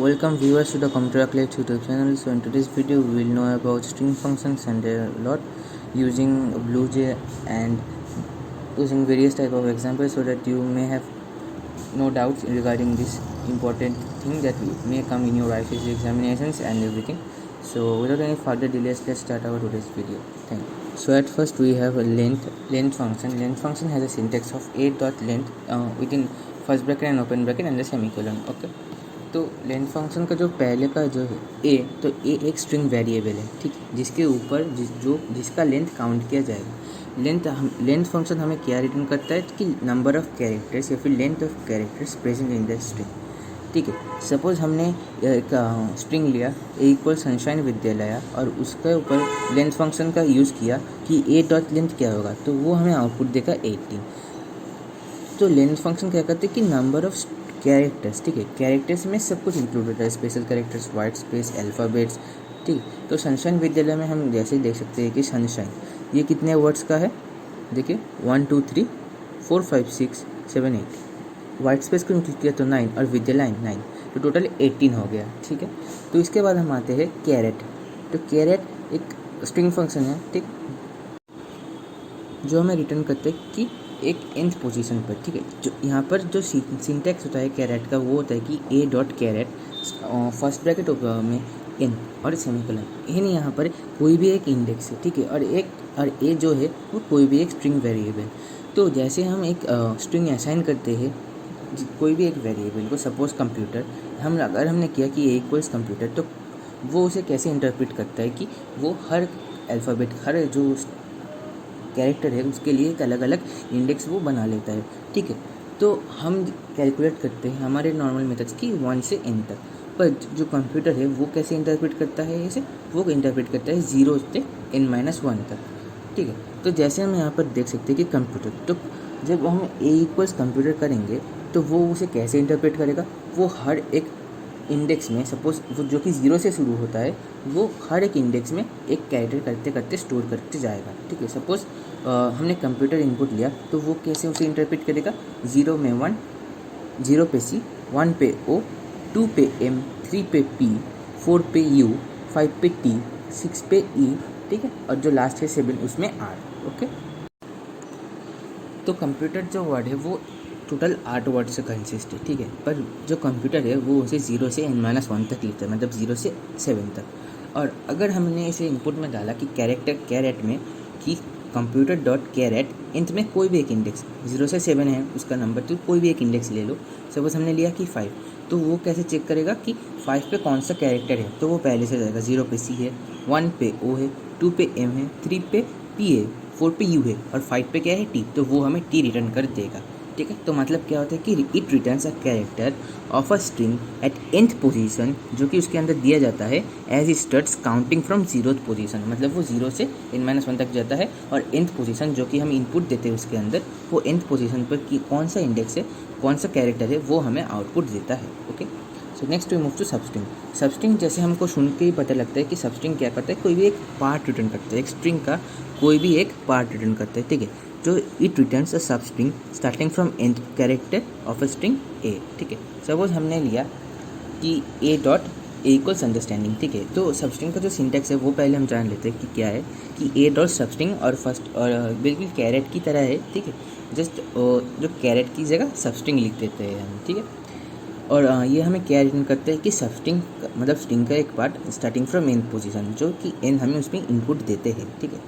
Welcome viewers to the Computer Eclipse YouTube channel. So in today's video we will know about string functions and a lot using BlueJ and using various type of examples so that you may have no doubts regarding this important thing that may come in your ICC examinations and everything. So without any further delays, let's start our today's video. Thank you. So at first we have a length function. Length function has a syntax of a.length within first bracket and open bracket and the semicolon. Okay. तो length function का जो पहले का जो है ए, तो ए एक string variable है, ठीक है, जिसके ऊपर जिसका लेंथ काउंट किया जाएगा। लेंथ फंक्शन हमें क्या रिटर्न करता है कि नंबर ऑफ कैरेक्टर्स या फिर length of characters present in the string, ठीक है। सपोज हमने एक स्ट्रिंग लिया ए इक्वल सनशाइन विद्यालय और उसके ऊपर लेंथ फंक्शन का यूज़ किया कि ए डॉट लेंथ क्या होगा, तो वो हमें आउटपुट देगा 18। तो लेंथ फंक्शन क्या करते हैं कि नंबर ऑफ कैरेक्टर्स, ठीक है, कैरेक्टर्स में सब कुछ इंक्लूड होता है, special characters, white space, alphabets, ठीक। तो सनशाइन विद्यालय में हम जैसे देख सकते हैं कि सनशाइन ये कितने वर्ड्स का है, देखिए 1 2 3 4 5 6 7 8, वाइट स्पेस को इंक्लूड किया तो 9 और विद्यालय 9, तो टोटल 18 हो गया, ठीक है। तो इसके बाद हम आते हैं कैरेट। तो कैरेट एक स्ट्रिंग फंक्शन है, ठीक, जो हमें रिटर्न करते हैं कि एक nth पोजीशन पर, ठीक है। जो यहाँ पर जो सिंटैक्स होता है कैरेट का वो होता है कि ए डॉट कैरेट फर्स्ट ब्रैकेट में n और सेमीकोलन, n यहाँ पर कोई भी एक इंडेक्स है, ठीक है, और ए जो है वो कोई भी एक स्ट्रिंग वेरिएबल। तो जैसे हम एक स्ट्रिंग असाइन करते हैं कोई भी एक वेरिएबल को, सपोज कंप्यूटर, अगर हमने किया कि ए इक्वल्स कंप्यूटर, तो वो उसे कैसे इंटरप्रेट करता है कि वो हर अल्फ़ाबेट, हर जो कैरेक्टर है उसके लिए एक अलग अलग इंडेक्स वो बना लेता है, ठीक है। तो हम कैलकुलेट करते हैं हमारे नॉर्मल मेथड्स की 1 से n तक, पर जो कंप्यूटर है वो कैसे इंटरप्रेट करता है, इसे वो इंटरप्रेट करता है 0 से n-1 तक, ठीक है। तो जैसे हम यहाँ पर देख सकते हैं कि कंप्यूटर, तो जब हम ए इक्वल्स कंप्यूटर करेंगे तो वो उसे कैसे इंटरप्रेट करेगा, वो हर एक इंडेक्स में, सपोज वो जो कि 0 से शुरू होता है, वो हर एक इंडेक्स में एक कैरेक्टर करते करते स्टोर करते जाएगा, ठीक है। सपोज हमने कंप्यूटर इनपुट लिया तो वो कैसे उसे इंटरप्रेट करेगा, 0 में 1, 0 पे C, 1 पे O, 2 पे M, 3 पे P, 4 पे U, 5 पे T, 6 पे E, ठीक है, और जो लास्ट है 7 उसमें R, ओके। तो कंप्यूटर जो वर्ड है वो टोटल 8 वर्ड से कंसिस्ट है, ठीक है, पर जो कंप्यूटर है वो उसे 0 से n-1 तक लिखता है, मतलब 0 से 7 तक। और अगर हमने इसे इनपुट में डाला कि कैरेक्टर कैरेट में कि कंप्यूटर डॉट कैरेट इंथ में कोई भी एक इंडेक्स 0 से 7 है उसका नंबर, तो कोई भी एक इंडेक्स ले लो, सपोज हमने लिया कि 5, तो वो कैसे चेक करेगा कि 5 पे कौन सा कैरेक्टर है, तो वो पहले से जाएगा 0 पे C है, 1 पे O है, 2 पे M है, 3 पे P है, 4 पे U है और 5 पे क्या है T, तो वो हमें T रिटर्न कर देगा, ठीक है। तो मतलब क्या होता है कि it returns a character of a string at nth position, जो कि उसके अंदर दिया जाता है as it starts counting from 0th position, मतलब वो 0 से n-1 तक जाता है और nth पोजीशन जो कि हम इनपुट देते हैं उसके अंदर, वो nth पोजीशन पर कि कौन सा इंडेक्स है, कौन सा कैरेक्टर है, वो हमें आउटपुट देता है, okay. So next we move to substring. Substring जैसे हमको सुन के ही पता लगता है कि सबस्ट्रिंग क्या करता है, कोई भी एक पार्ट रिटर्न करता है, एक स्ट्रिंग का कोई भी एक पार्ट रिटर्न करता है, ठीक है। जो it returns a substring starting from nth character of a string ए, ठीक है। सपोज हमने लिया कि ए डॉट ए इक्वल्स अंडरस्टैंडिंग, ठीक है। तो सबस्ट्रिंग का जो सिंटैक्स है वो पहले हम जान लेते हैं कि क्या है, कि ए डॉट सबस्ट्रिंग और फर्स्ट और बिल्कुल कैरेट की तरह है, ठीक है, जस्ट जो कैरेट की जगह सबस्ट्रिंग लिख देते हैं हम, ठीक है। और ये हमें क्या रिटर्न करता है कि सबस्ट्रिंग मतलब स्ट्रिंग का एक part starting from n position, जो कि n हमें उसमें इनपुट देते हैं, ठीक है,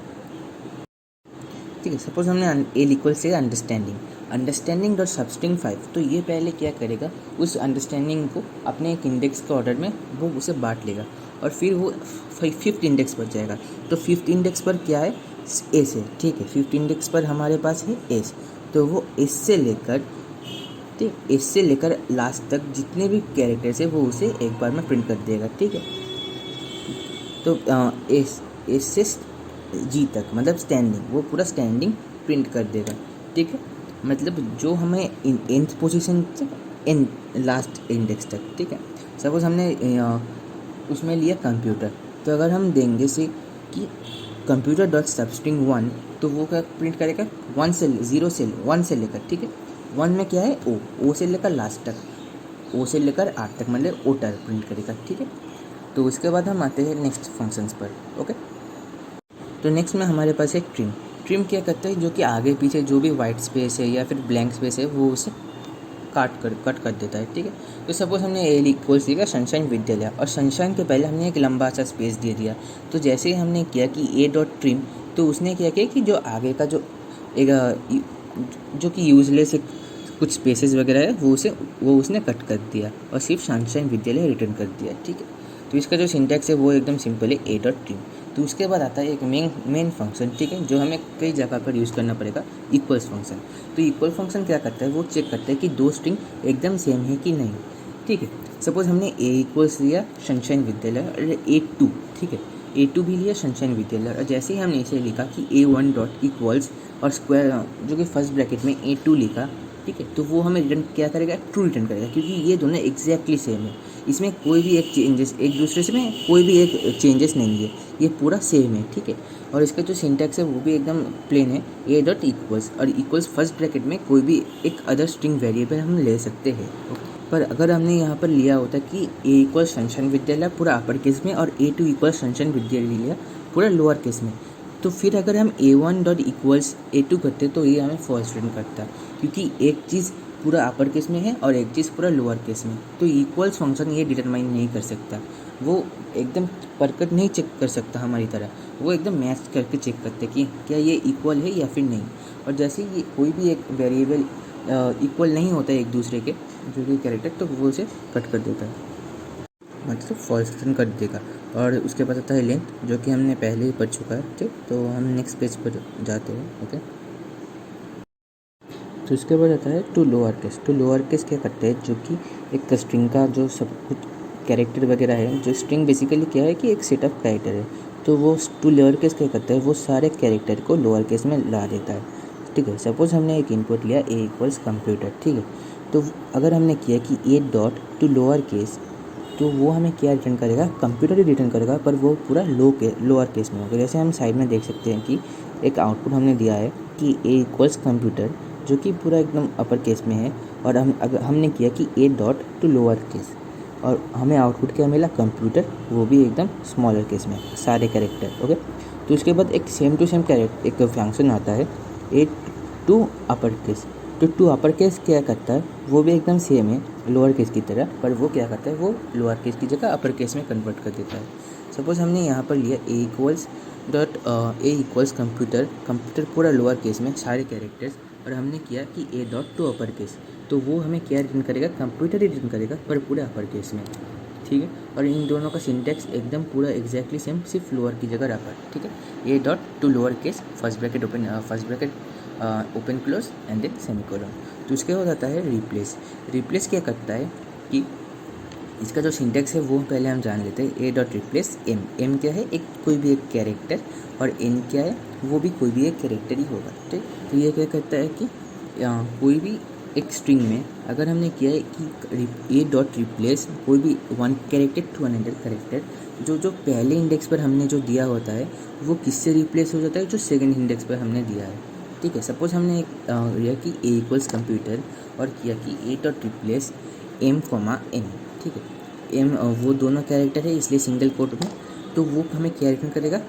ठीक है। सपोज हमने ए इक्वल से अंडरस्टैंडिंग डॉट सबस्ट्रिंग 5, तो ये पहले क्या करेगा, उस अंडरस्टैंडिंग को अपने एक इंडेक्स के ऑर्डर में वो उसे बांट लेगा और फिर वो 5th इंडेक्स पर जाएगा। तो 5th इंडेक्स पर क्या है, एस है, ठीक है। 5th इंडेक्स पर हमारे पास है एस, तो वो एस से लेकर, ठीक, एस से लेकर लास्ट तक जितने भी कैरेक्टर्स है वो उसे एक बार में प्रिंट कर देगा, ठीक है। तो एस से जी तक मतलब स्टैंडिंग, वो पूरा स्टैंडिंग प्रिंट कर देगा, ठीक है। मतलब जो हमें nth पोजीशन से n लास्ट इंडेक्स तक, ठीक है। सपोज हमने उसमें लिया कंप्यूटर, तो अगर हम देंगे से कि कंप्यूटर डॉट सबस्ट्रिंग 1, तो वो क्या प्रिंट करेगा 1 से 1 से लेकर, ठीक है, 1 में क्या है ओ से लेकर लास्ट तक, ओ से लेकर आर तक मतलब ओटर प्रिंट करेगा, ठीक है। तो उसके बाद हम आते हैं नेक्स्ट फंक्शंस पर, ओके। तो नेक्स्ट में हमारे पास है ट्रिम। ट्रिम क्या करता है, जो कि आगे पीछे जो भी वाइट स्पेस है या फिर ब्लैंक स्पेस है वो उसे कट कर देता है, ठीक है। तो सपोज हमने ए इक्वल्स दिया सनशाइन विद्यालय, और सनशाइन के पहले हमने एक लंबा सा स्पेस दे दिया। तो जैसे ही हमने किया कि ए डॉट ट्रिम, तो उसने क्या किया कि जो आगे का जो एक जो कि यूजलेस कुछ स्पेसेस वगैरह है वो उसने कट कर दिया और सिर्फ सनशाइन विद्यालय रिटर्न कर दिया, ठीक है। तो इसका जो सिंटैक्स है वो एकदम सिंपल है, ए डॉट ट्रिम। तो उसके बाद आता है एक मेन फंक्शन, ठीक है, जो हमें कई जगह पर यूज़ करना पड़ेगा, इक्वल्स फंक्शन। तो इक्वल फंक्शन क्या करता है, वो चेक करता है कि दो स्ट्रिंग एकदम सेम है कि नहीं, ठीक है। सपोज हमने ए इक्वल्स लिया सनशाइन विद्यालय और A2, ठीक है, A2 भी लिया सनशाइन विद्यालय, और जैसे ही हमने इसे लिखा कि A1 डॉट इक्वल्स और स्क्वायर जो कि फर्स्ट ब्रैकेट में A2 लिखा, ठीक है, तो वो हमें रिटर्न क्या करेगा, ट्रू रिटर्न करेगा, क्योंकि ये दोनों एग्जैक्टली सेम है। इसमें कोई भी एक चेंजेस, एक दूसरे से में कोई भी एक चेंजेस नहीं है, ये पूरा सेम है, ठीक है। और इसका जो सिंटैक्स है वो भी एकदम प्लेन है, ए डॉट इक्वल्स, और इक्वल्स फर्स्ट ब्रैकेट में कोई भी एक अदर स्ट्रिंग वेरिएबल हम ले सकते हैं। पर अगर हमने यहाँ पर लिया होता कि ए इक्वल सनशाइन विद्यालय पूरा अपर केस में और A2 इक्वल सनशाइन विद्यालय पूरा लोअर केस में, तो फिर अगर हम A1 डॉट इक्वल्स A2 करते तो ये हमें फॉल्स रिटर्न करता, क्योंकि एक चीज़ पूरा अपर केस में है और एक चीज़ पूरा लोअर केस में। तो इक्वल्स फंक्शन ये डिटरमाइन नहीं कर सकता, वो एकदम परफेक्ट नहीं चेक कर सकता हमारी तरह, वो एकदम मैच करके चेक करते कि क्या ये इक्वल है या फिर नहीं। और जैसे ये कोई भी एक वेरिएबल इक्वल नहीं होता है एक दूसरे के जो कि कैरेक्टर, तो वो उसे कट कर देता है, मतलब फॉल्स रिटर्न कर देगा। और उसके बाद आता है लेंथ, जो कि हमने पहले ही पढ़ चुका है, ठीक। तो हम नेक्स्ट पेज पर जाते हैं, ओके। तो उसके बाद आता है to lower case. To lower case क्या करता है, जो कि एक स्ट्रिंग का जो सब कुछ कैरेक्टर वगैरह है, जो स्ट्रिंग बेसिकली क्या है कि एक सेट ऑफ कैरेक्टर है, तो वो टू लोअर केस क्या करता है, वो सारे कैरेक्टर को लोअर केस में ला देता है, ठीक है। सपोज हमने एक इनपुट लिया ए इक्वल्स कंप्यूटर, ठीक है। तो अगर हमने किया कि ए डॉट टू लोअर केस, तो वो हमें क्या रिटर्न करेगा, कंप्यूटर ही रिटर्न करेगा, पर वो पूरा लोअर केस में होगा। जैसे हम साइड में देख सकते हैं कि एक आउटपुट हमने दिया है कि ए इक्वल्स कंप्यूटर, जो कि पूरा एकदम अपर केस में है, और अगर हमने किया कि ए डॉट टू लोअर केस, और हमें आउटपुट क्या मिला, कंप्यूटर, वो भी एकदम स्मॉलर केस में, सारे कैरेक्टर, ओके। तो उसके बाद एक सेम टू सेम कैरेक्टर एक फंक्शन आता है ए टू अपर केस। तो टू अपर केस क्या करता है, वो भी एकदम सेम है लोअर केस की तरह, पर वो क्या करता है, वो लोअर केस की जगह अपर केस में कन्वर्ट कर देता है। सपोज हमने यहाँ पर लिया a equals dot a equals computer, computer पूरा लोअर केस में सारे कैरेक्टर्स, और हमने किया कि ए डॉट टू अपर केस, तो वो हमें क्या रिटर्न करेगा, कंप्यूटर ही रिटर्न करेगा, पर पूरे अपर केस में, ठीक है। और इन दोनों का सिंटैक्स एकदम पूरा एग्जैक्टली सेम, सिर्फ लोअर की जगह अपर, ठीक है। A dot to lower case first bracket open close and then semicolon. तो उसके बाद आता है रिप्लेस। रिप्लेस क्या करता है कि इसका जो सिंटैक्स है वो पहले हम जान लेते हैं, A dot replace M. M क्या है, एक कोई भी एक कैरेक्टर, और एन क्या है, वो भी कोई भी एक कैरेक्टर ही होगा, ठीक। तो ये क्या करता है कि कोई भी एक स्ट्रिंग में अगर हमने किया है कि ए डॉट रिप्लेस कोई भी one character to another character, जो पहले इंडेक्स पर हमने जो दिया होता है वो किससे रिप्लेस हो जाता है, जो सेकंड इंडेक्स पर हमने दिया है, ठीक है। सपोज हमने लिया कि ए इक्वल्स कंप्यूटर और किया कि ए dot replace M comma N, ठीक है। एम वो दोनों कैरेक्टर है इसलिए सिंगल कोट में, तो वो हमें क्या रिटर्न करेगा,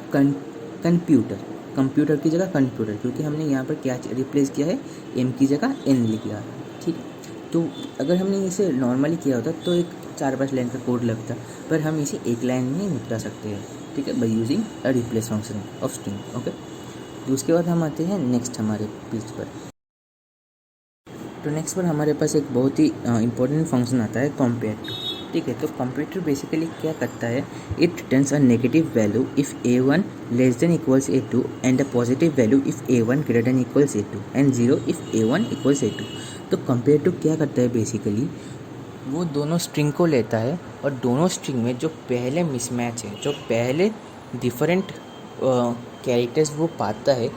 कंप्यूटर, कंप्यूटर की जगह कंप्यूटर, क्योंकि हमने यहाँ पर क्या रिप्लेस किया है, एम की जगह एन लिख दिया, ठीक है। तो अगर हमने इसे नॉर्मली किया होता तो एक 4-5 लाइन का कोड लगता, पर हम इसे एक लाइन में ही निपटा सकते हैं, ठीक है, by using a replace function of string, okay. तो उसके बाद हम आते हैं नेक्स्ट हमारे पेज पर। तो नेक्स्ट पर हमारे पास एक बहुत ही इंपॉर्टेंट फंक्शन आता है कंपेयर टू, ठीक है। तो कंपेयर बेसिकली क्या करता है, it returns a negative value if A1 less than equals A2 and a positive value if A1 greater than equals A2 and 0 if A1 equals A2। तो compare to क्या करता है, बेसिकली वो दोनों string को लेता है, और दोनों स्ट्रिंग में जो पहले मिसमैच है, जो पहले डिफरेंट कैरेक्टर्स वो पाता है,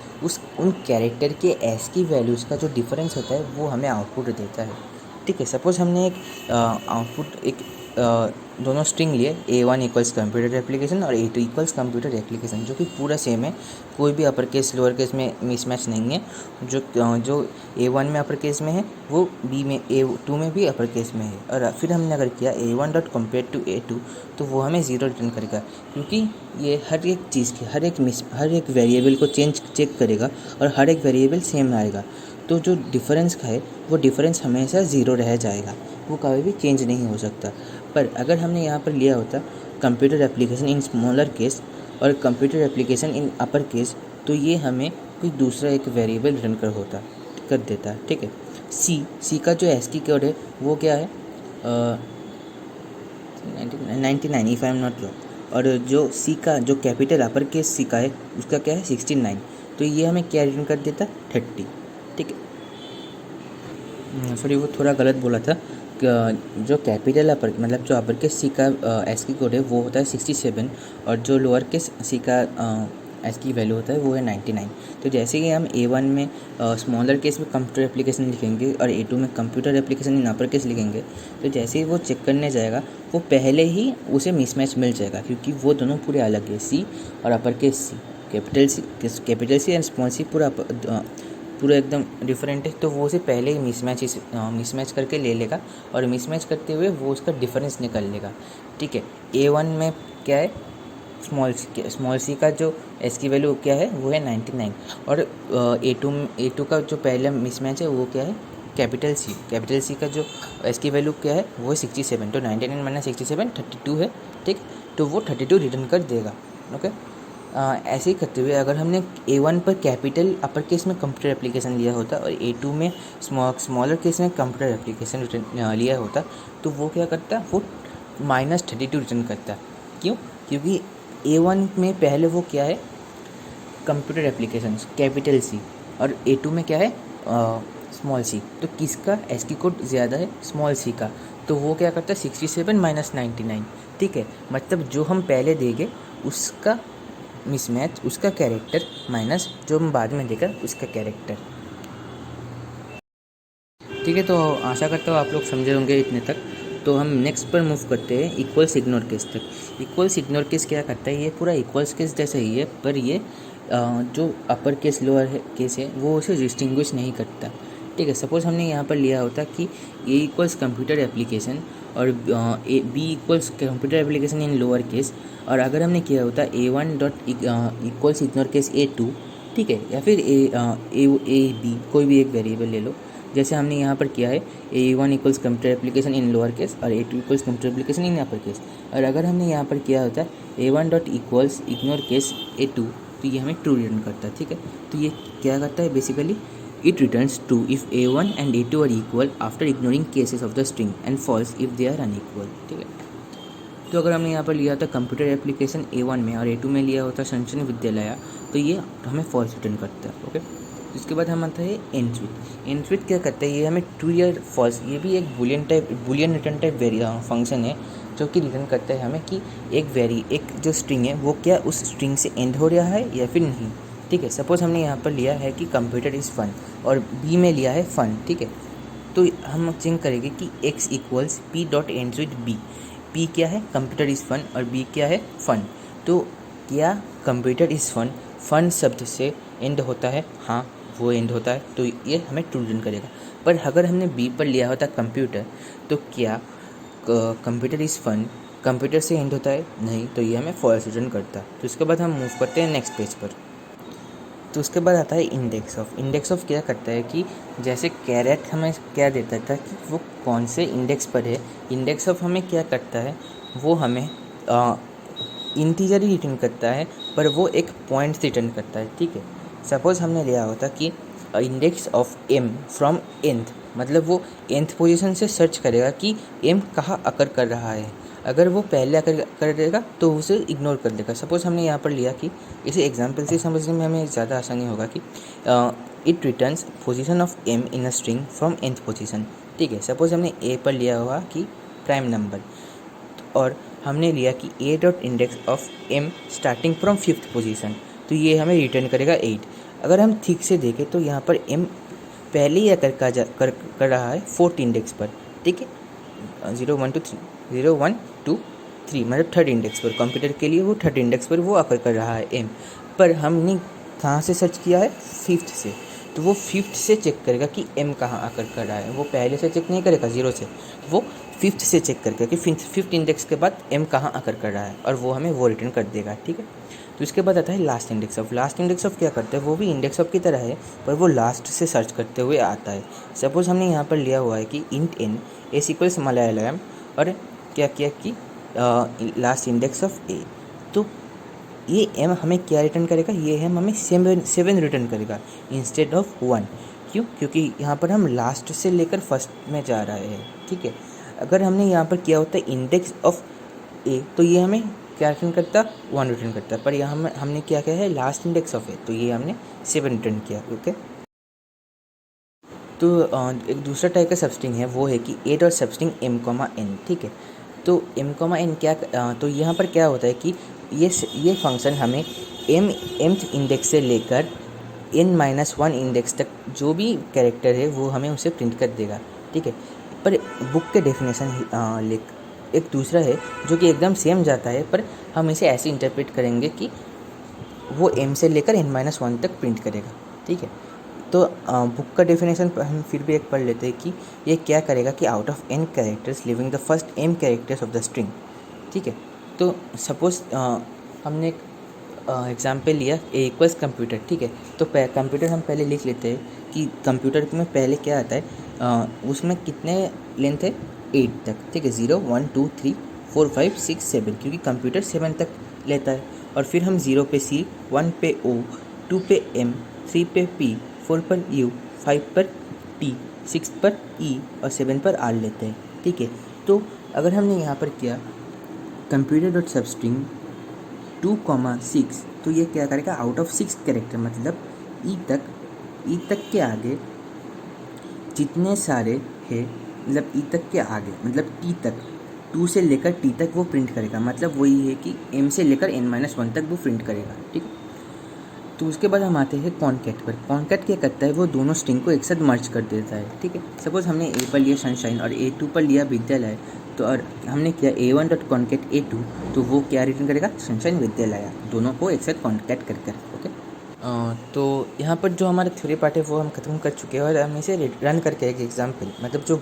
उन कैरेक्टर के एस की वैल्यूज़ का जो डिफरेंस होता है वो हमें आउटपुट देता है, ठीक है। सपोज हमने एक आउटपुट एक दोनों स्ट्रिंग लिए, A1 इक्वल्स कंप्यूटर एप्लीकेशन और A2 इक्वल्स कंप्यूटर एप्लीकेशन, जो कि पूरा सेम है, कोई भी अपर केस लोअर केस में मिसमैच नहीं है। जो A1 में अपर केस में है वो B में A2 में भी अपर केस में है। और फिर हमने अगर किया A1 dot compare to A2 तो वो हमें 0 रिटर्न करेगा, क्योंकि ये हर एक चीज़ की हर एक वेरिएबल को चेक करेगा और हर एक वेरिएबल सेम आएगा। तो जो डिफरेंस का है वो डिफरेंस हमेशा 0 रह जाएगा, वो कभी भी चेंज नहीं हो सकता। पर अगर हमने यहाँ पर लिया होता computer application in smaller case और computer application in upper case, तो ये हमें कोई दूसरा एक वेरिएबल रिटर्न कर देता है। ठीक है, सी का जो एस्की कोड है वो क्या है 99 if I am not wrong, और जो सी का जो कैपिटल अपर केस सी का है उसका क्या है 69, तो ये हमें क्या रिटर्न कर देता 30। ठीक है, सॉरी वो थोड़ा गलत बोला था, जो कैपिटल अपर मतलब जो अपर केस सी का एस्की कोड है वो होता है 67 और जो लोअर केस सी का एस्की वैल्यू होता है वो है 99। तो जैसे कि हम A1 में स्मॉलर केस में कंप्यूटर एप्लीकेशन लिखेंगे और A2 में computer application in upper case लिखेंगे, तो जैसे ही वो चेक करने जाएगा वो पहले ही उसे मिसमैच मिल जाएगा, क्योंकि वो दोनों पूरे अलग है, सी और upper case C, capital C and small C पूरा एकदम डिफरेंट है। तो वो उसे पहले ही मिसमैच करके ले लेगा और मिसमैच करते हुए वो उसका डिफरेंस निकाल लेगा। ठीक है, A1 में क्या है स्मॉल सी का जो एस की वैल्यू क्या है वो है 99 और A2 का जो पहला मिसमैच है वो क्या है कैपिटल सी का जो एस की वैल्यू क्या है वो है 67, तो 99 माइनस 67 32 है। ठीक, तो वो 32 रिटर्न कर देगा। ओके, ऐसे ही करते हुए अगर हमने A1 पर कैपिटल अपर केस में कंप्यूटर एप्लीकेशन लिया होता और A2 में स्मॉलर केस में कंप्यूटर एप्लीकेशन लिया होता, तो वो क्या करता, वो -32 रिटर्न करता। क्यों? क्योंकि A1 में पहले वो क्या है कंप्यूटर एप्लीकेशन कैपिटल सी और A2 में क्या है स्मॉल सी, तो किसका एस की कोड ज़्यादा है स्मॉल सी का, तो वो क्या करता है 67 माइनस 99। ठीक है, मतलब जो हम पहले देंगे उसका मिसमैच उसका कैरेक्टर माइनस जो हम बाद में देगा उसका कैरेक्टर। ठीक है, तो आशा करता हूँ आप लोग समझे होंगे इतने तक। तो हम नेक्स्ट पर मूव करते हैं इक्वल्स इग्नोर केस तक। इक्वल्स इग्नोर केस क्या करता है, ये पूरा इक्वल्स केस जैसा ही है, पर ये जो अपर केस लोअर केस है वो उसे डिस्टिंग्विश नहीं करता। ठीक है, सपोज़ हमने यहाँ पर लिया होता कि ए इक्वल्स कंप्यूटर एप्लीकेशन और B equals computer application in lower case, और अगर हमने किया होता A1 dot equals ignore case A2, ठीक है, या फिर ए बी कोई भी एक वेरिएबल ले लो, जैसे हमने यहाँ पर किया है A1 equals computer application in lower case और A2 equals computer application in upper case. और अगर हमने यहाँ पर किया होता A1 dot equals ignore case A2, तो ये हमें ट्रू रिटर्न करता है। ठीक है, तो ये क्या करता है basically, it returns true if A1 and A2 are equal after ignoring cases of the string and false if they are unequal. ठीक है, तो अगर हमने यहाँ पर लिया होता कंप्यूटर एप्लीकेशन A1 में और A2 में लिया होता शंचन विद्यालय, तो ये हमें फॉल्स रिटर्न करता है। ओके, इसके बाद हम आता है एंड स्विच क्या करता है, ये हमें ट्रू या फॉल्स, ये भी एक बुलियन रिटर्न टाइप फंक्शन है जो कि रिटर्न करता है हमें कि एक जो स्ट्रिंग है वो क्या उस स्ट्रिंग से एंड हो रहा है या फिर नहीं। ठीक है, सपोज़ हमने यहाँ पर लिया है कि कंप्यूटर इज़ फन और बी में लिया है फन। ठीक है, तो हम चेक करेंगे कि x equals P dot ends with B. P क्या है कंप्यूटर इज़ फन और बी क्या है फन, तो क्या कंप्यूटर इज़ फन शब्द से एंड होता है, हाँ वो एंड होता है, तो ये हमें ट्रू रिटर्न करेगा। पर अगर हमने बी पर लिया होता कंप्यूटर, तो क्या कंप्यूटर इज़ फन कंप्यूटर से एंड होता है, नहीं, तो ये हमें फॉल्स रिटर्न करता है। तो इसके बाद हम मूव करते हैं नेक्स्ट पेज पर। तो उसके बाद आता है इंडेक्स ऑफ क्या करता है कि जैसे कैरेट हमें क्या देता था कि वो कौन से इंडेक्स पर है, इंडेक्स ऑफ हमें क्या करता है, वो हमें इंटीजर ही रिटर्न करता है, पर वो एक पॉइंट रिटर्न करता है। ठीक है, सपोज़ हमने लिया होता कि index of am from nth, मतलब वो nth पोजीशन से सर्च करेगा कि एम कहाँ अकर कर रहा है, अगर वो पहले अकर कर देगा तो उसे इग्नोर कर देगा। सपोज़ हमने यहाँ पर लिया कि इसे एग्जांपल से समझने में हमें ज़्यादा आसानी होगा कि it returns position of M in a string from nth position. ठीक है, सपोज़ हमने ए पर लिया हुआ कि प्राइम नंबर, और हमने लिया कि ए dot index of am starting from 5th position, तो ये हमें रिटर्न करेगा 8। अगर हम ठीक से देखें तो यहाँ पर एम पहले ही कर रहा है 4th इंडेक्स पर। ठीक है, 0 1 2 3 0 1 2 3 मतलब थर्ड इंडेक्स पर, कंप्यूटर के लिए वो थर्ड इंडेक्स पर वो आकर कर रहा है एम। पर हमने कहाँ से सर्च किया है, फिफ्थ से, तो वो फिफ्थ से चेक करेगा कि एम कहाँ आकर कर रहा है। वो पहले से चेक नहीं करेगा जीरो से, वो फिफ्थ से चेक करके कि फिफ्थ इंडेक्स के बाद एम कहाँ आकर कर रहा है, और वो हमें वो रिटर्न कर देगा। ठीक है, तो इसके बाद आता है last index of. Last index of क्या करता है, वो भी इंडेक्स ऑफ की तरह है, पर वो लास्ट से सर्च करते हुए आता है। सपोज हमने यहाँ पर लिया हुआ है कि int N S equals Malayalam, और क्या किया कि लास्ट इंडेक्स ऑफ ए, तो ये एम हमें क्या रिटर्न करेगा, ये एम हमें 7 रिटर्न करेगा इंस्टेड ऑफ 1। क्यों, क्योंकि यहाँ पर हम लास्ट से लेकर फर्स्ट में जा रहे हैं। ठीक है, अगर हमने यहाँ पर किया होता है इंडेक्स ऑफ ए, तो ये हमें क्या रिटर्न करता, 1 रिटर्न करता, पर यहाँ हमने क्या किया है लास्ट इंडेक्स ऑफ ए, तो ये हमने 7 रिटर्न किया। ओके, तो एक दूसरा टाइप का सबस्ट्रिंग है, वो है कि ए dot substring M comma N. ठीक है, तो एम कॉमा एन क्या, तो यहाँ पर क्या होता है कि ये फंक्शन हमें एमथ इंडेक्स से लेकर n-1 इंडेक्स तक जो भी कैरेक्टर है वो हमें उसे प्रिंट कर देगा। ठीक है, पर बुक के डेफिनेशन एक दूसरा है जो कि एकदम सेम जाता है, पर हम इसे ऐसे इंटरप्रेट करेंगे कि वो m से लेकर n-1 तक प्रिंट करेगा। ठीक है, तो बुक का डेफिनेशन हम फिर भी एक पढ़ लेते हैं कि ये क्या करेगा कि out of n characters living the first m characters of the string. ठीक है, तो सपोज हमने एक एग्जाम्पल लिया ए इक्वल्स कंप्यूटर। ठीक है, तो कंप्यूटर हम पहले लिख लेते हैं कि कंप्यूटर में पहले क्या आता है, उसमें कितने लेंथ है 8 तक। ठीक है, 0 1 2 3 4 5 6 7, क्योंकि कंप्यूटर 7 तक लेता है। और फिर हम 0 पे C, 1 पे O, 2 पे M, 3 पे P, 4 पर U, 5 पर T, 6 पर E और 7 पर R लेते हैं। ठीक है, तो अगर हमने यहाँ पर किया कंप्यूटर डॉट सबस्ट्रिंग 2,6, तो ये क्या करेगा आउट ऑफ 6 कैरेक्टर, मतलब ई तक के आगे जितने सारे हैं, मतलब ई तक के आगे मतलब टी तक, 2 से लेकर टी तक वो प्रिंट करेगा। मतलब वही है कि एम से लेकर n-1 तक वो प्रिंट करेगा। ठीक, तो उसके बाद हम आते हैं कॉन्कैट पर। कॉन्कैट क्या करता है, वो दोनों स्ट्रिंग को एक साथ मर्ज कर देता है। ठीक है, सपोज हमने ए पर लिया सनशाइन और A2 पर लिया विद्यालय, तो और हमने किया A1 डॉट कॉन्कैट A2, तो वो क्या रिटर्न करेगा, सनशाइन विद्यालय, दोनों को एक साथ कॉन्कैट कर। ओके, तो यहाँ पर जो हमारा थ्योरी पार्ट है वो हम खत्म कर चुके हैं, और हम इसे रन करके एक एग्जाम्पल, मतलब जो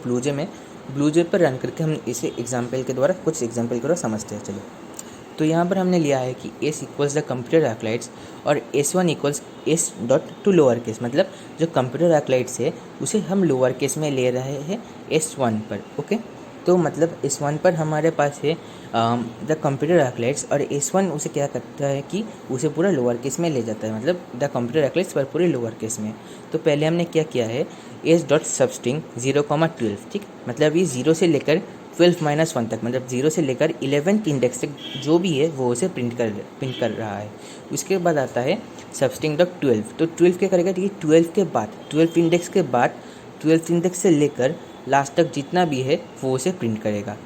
ब्लूजे पर रन करके हम इसे एग्जाम्पल के द्वारा समझते हैं। चलो, तो यहाँ पर हमने लिया है कि S इक्वल्स द कंप्यूटर एक्लाइट्स और S1 equals S dot to lower case, मतलब जो कंप्यूटर एक्लाइट्स है उसे हम लोअर केस में ले रहे हैं S1 पर। ओके, तो मतलब S1 पर हमारे पास है द कंप्यूटर एक्लाइट्स, और S1 उसे क्या करता है कि उसे पूरा लोअर केस में ले जाता है, मतलब द कंप्यूटर एक्लाइट्स पर पूरे लोअर केस में। तो पहले हमने क्या किया है, S डॉट सबस्ट्रिंग 0,12। ठीक, मतलब ये 0 से लेकर 12-1 तक, मतलब 0 से लेकर 11th इंडेक्स तक जो भी है वो उसे प्रिंट कर रहा है। उसके बाद आता है सबस्ट्रिंग डॉट 12, तो 12 क्या करेगा, ठीक है, 12 के बाद 12 इंडेक्स के बाद 12 इंडेक्स से लेकर लास्ट तक जितना भी है वो उसे प्रिंट करेगा।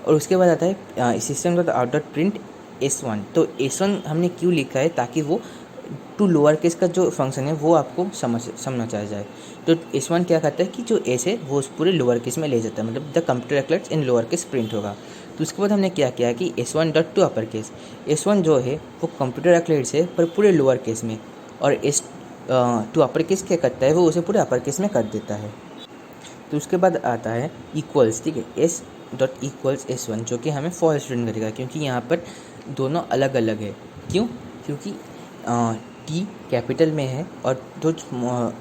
और उसके बाद आता है system dot out dot print S1, तो S1 हमने क्यों लिखा है, ताकि वो टू लोअर केस का जो फंक्शन है वो आपको समझना चाह जाए। तो S1 क्या करता है कि जो S है वो उस पूरे लोअर केस में ले जाता है, मतलब द कंप्यूटर एक्लाइट्स इन लोअर केस प्रिंट होगा। तो उसके बाद हमने क्या किया कि S1 dot to upper case, S1 जो है वो कंप्यूटर एक्लाइट्स है पर पूरे लोअर केस में, और टू अपर केस क्या करता है, वो उसे पूरे अपर केस में कर देता है। तो उसके बाद आता है इक्वल्स। ठीक है, S डॉट इक्वल्स S1, जो कि हमें फॉल्स रिटर्न करेगा, क्योंकि यहाँ पर दोनों अलग अलग है। क्यों, क्योंकि T कैपिटल में है और जो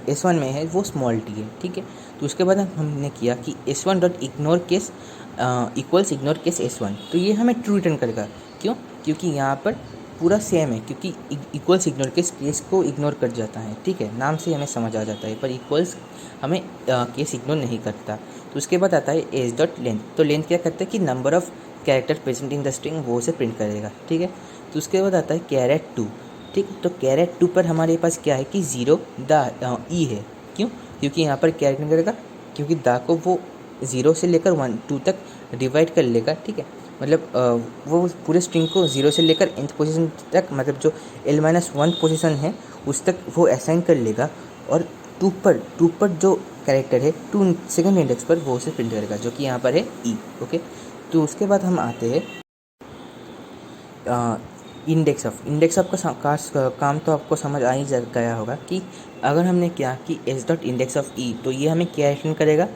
S1 में है वो स्मॉल t है। ठीक है, तो उसके बाद हमने किया कि S1 dot ignore case equals ignore case S1, तो ये हमें ट्रू रिटर्न करेगा। क्यों, क्योंकि यहाँ पर पूरा सेम है, क्योंकि इक्वल्स इग्नोर केस को इग्नोर कर जाता है। ठीक है, नाम से हमें समझ आ जाता है, पर इक्वल्स हमें केस इग्नोर नहीं करता। तो उसके बाद आता है एस डॉट लेंथ, तो लेंथ क्या करता है कि number of character present in the string वो उसे प्रिंट करेगा। ठीक है, तो उसके बाद आता है कैरेट 2। ठीक, तो कैरेट 2 पर हमारे पास क्या है कि 0 द ई है। क्यों, क्योंकि यहाँ पर क्या रिटर्न करेगा, क्योंकि द को वो 0 से लेकर 2 तक डिवाइड कर लेगा। ठीक है, मतलब वो पूरे स्ट्रिंग को 0 से लेकर nth पोजीशन तक, मतलब जो l-1 पोजीशन है उस तक वो असाइन कर लेगा, और 2 पर जो कैरेक्टर है 2 सेकंड इंडेक्स पर वो उसे प्रिंट करेगा, जो कि यहाँ पर है ई। ओके, तो उसके बाद हम आते हैं इंडेक्स ऑफ का काम तो आपको समझ आ ही गया होगा कि अगर हमने क्या कि एस डॉट इंडेक्स ऑफ ई, तो ये हमें क्या रिटर्न करेगा,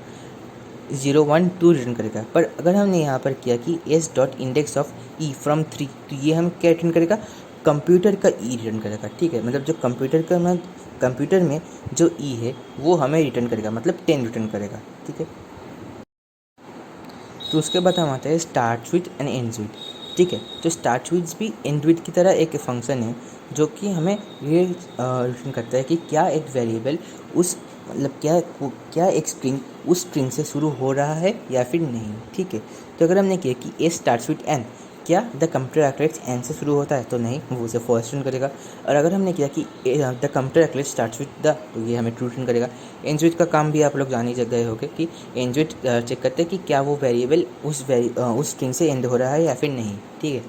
0 1 2 रिटर्न करेगा। पर अगर हमने यहाँ पर किया कि S dot index of E from 3, तो ये हमें क्या रिटर्न करेगा, कंप्यूटर का ई रिटर्न करेगा। ठीक है, मतलब जो कंप्यूटर में जो ई है वो हमें रिटर्न करेगा, मतलब 10 रिटर्न करेगा। ठीक है, तो उसके बाद हम आते हैं start with and ends with. ठीक है, तो स्टार्ट विथ भी एंड विथ की तरह एक फंक्शन है जो कि हमें ये रिटर्न करता है कि क्या एक वेरिएबल उस मतलब क्या एक स्ट्रिंग उस स्ट्रिंग से शुरू हो रहा है या फिर नहीं। ठीक है, तो अगर हमने किया कि ए स्टार्ट्स विथ एन, क्या द कंप्यूटर एक्लेट्स एन से शुरू होता है, तो नहीं, वो उसे फर्स्ट रिटर्न करेगा। और अगर हमने किया कि द कंप्यूटर एक्लेट स्टार्ट्स विथ द, तो ये हमें ट्रू रिटर्न करेगा। एंड्स विथ का काम भी आप लोग जान ही गए होंगे कि एंड्स विथ चेक करते हैं कि क्या वो वेरिएबल उस स्ट्रिंग से एंड हो रहा है या फिर नहीं। ठीक है,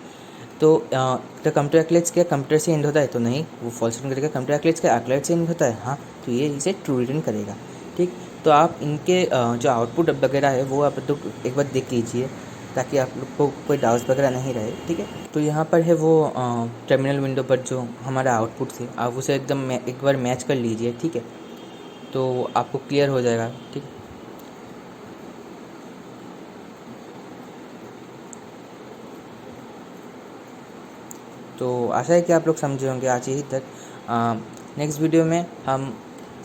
तो द कंप्यूटर एक्लेट्स क्या कंप्यूटर से एंड होता है, तो नहीं, वो फॉल्स रिटर्न करेगा। कंप्यूटर एक्लेट्स क्या एक्लेट से एंड होता है, हाँ, तो ये इसे ट्रू रिटर्न करेगा। ठीक, तो आप इनके जो आउटपुट वगैरह है वो आप लोग एक बार देख लीजिए ताकि आप लोग को कोई डाउट्स वगैरह नहीं रहे। ठीक है, तो यहाँ पर है वो टर्मिनल विंडो पर जो हमारा आउटपुट थे, आप उसे एकदम एक बार मैच कर लीजिए। ठीक है, तो आपको क्लियर हो जाएगा। ठीक, तो आशा है कि आप लोग समझे होंगे आज ही तक। नेक्स्ट वीडियो में हम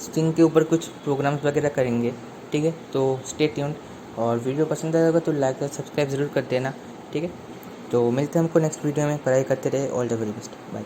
स्ट्रिंग के ऊपर कुछ प्रोग्राम्स वगैरह करेंगे। ठीक है, तो स्टे ट्यून्ड, और वीडियो पसंद आएगा तो लाइक और सब्सक्राइब ज़रूर कर देना। ठीक है, तो मिलते हैं हमको नेक्स्ट वीडियो में। पढ़ाई करते रहे, all the very best, bye.